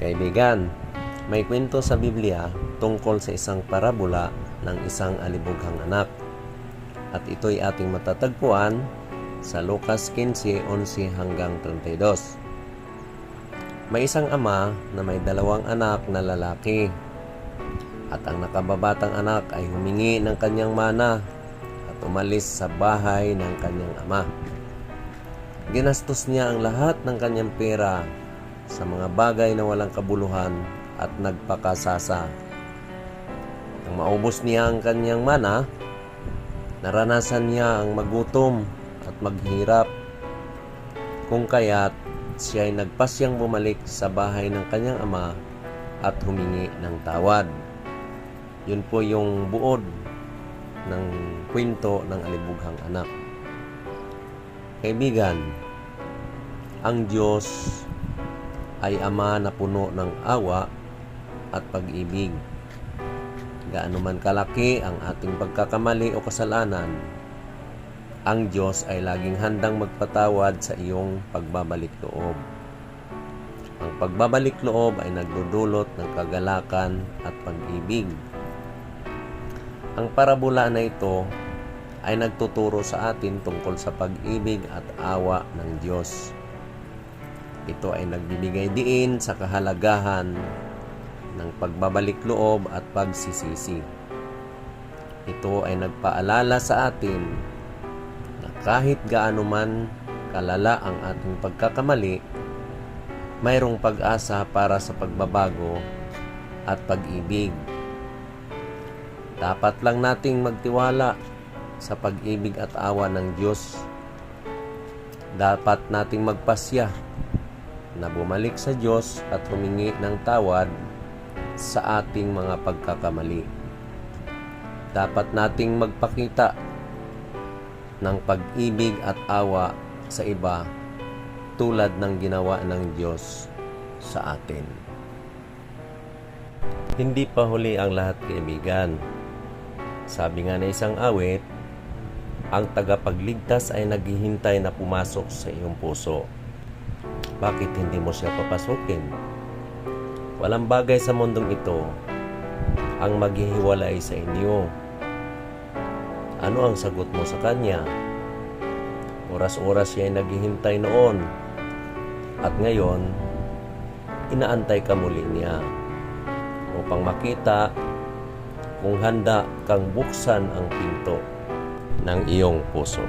Kaibigan, may kwento sa Biblia tungkol sa isang parabola ng isang alibughang anak. At ito'y ating matatagpuan sa Lucas 15:11 hanggang 32. May isang ama na may dalawang anak na lalaki. At ang nakababatang anak ay humingi ng kanyang mana at umalis sa bahay ng kanyang ama. Ginastos niya ang lahat ng kanyang pera sa mga bagay na walang kabuluhan at nagpakasasa. Nang maubos niya ang kanyang mana, naranasan niya ang magutom at maghirap. Kung kaya't siya ay nagpasyang bumalik sa bahay ng kanyang ama at humingi ng tawad. Yun po yung buod ng kwento ng alibughang anak. Kaibigan, ang Diyos ay Ama na puno ng awa at pag-ibig. Gaano man kalaki ang ating pagkakamali o kasalanan, ang Diyos ay laging handang magpatawad sa iyong pagbabalik loob. Ang pagbabalik loob ay nagdudulot ng kagalakan at pag-ibig. Ang parabola na ito ay nagtuturo sa atin tungkol sa pag-ibig at awa ng Diyos. Ito ay nagbibigay diin sa kahalagahan ng pagbabalik loob at pagsisisi. Ito ay nagpaalala sa atin na kahit gaano man kalala ang ating pagkakamali, mayroong pag-asa para sa pagbabago at pag-ibig. Dapat lang nating magtiwala sa pag-ibig at awa ng Diyos. Dapat nating magpasya na bumalik sa Diyos at humingi ng tawad sa ating mga pagkakamali. Dapat nating magpakita ng pag-ibig at awa sa iba tulad ng ginawa ng Diyos sa atin. Hindi pa huli ang lahat, kaibigan. Sabi nga na isang awit, ang tagapagligtas ay naghihintay na pumasok sa iyong puso. Bakit hindi mo siya papasukin? Walang bagay sa mundong ito ang maghihiwalay sa inyo. Ano ang sagot mo sa kanya? Oras-oras siya ay naghihintay noon at ngayon, inaantay ka muli niya upang makita kung handa kang buksan ang pinto ng iyong puso.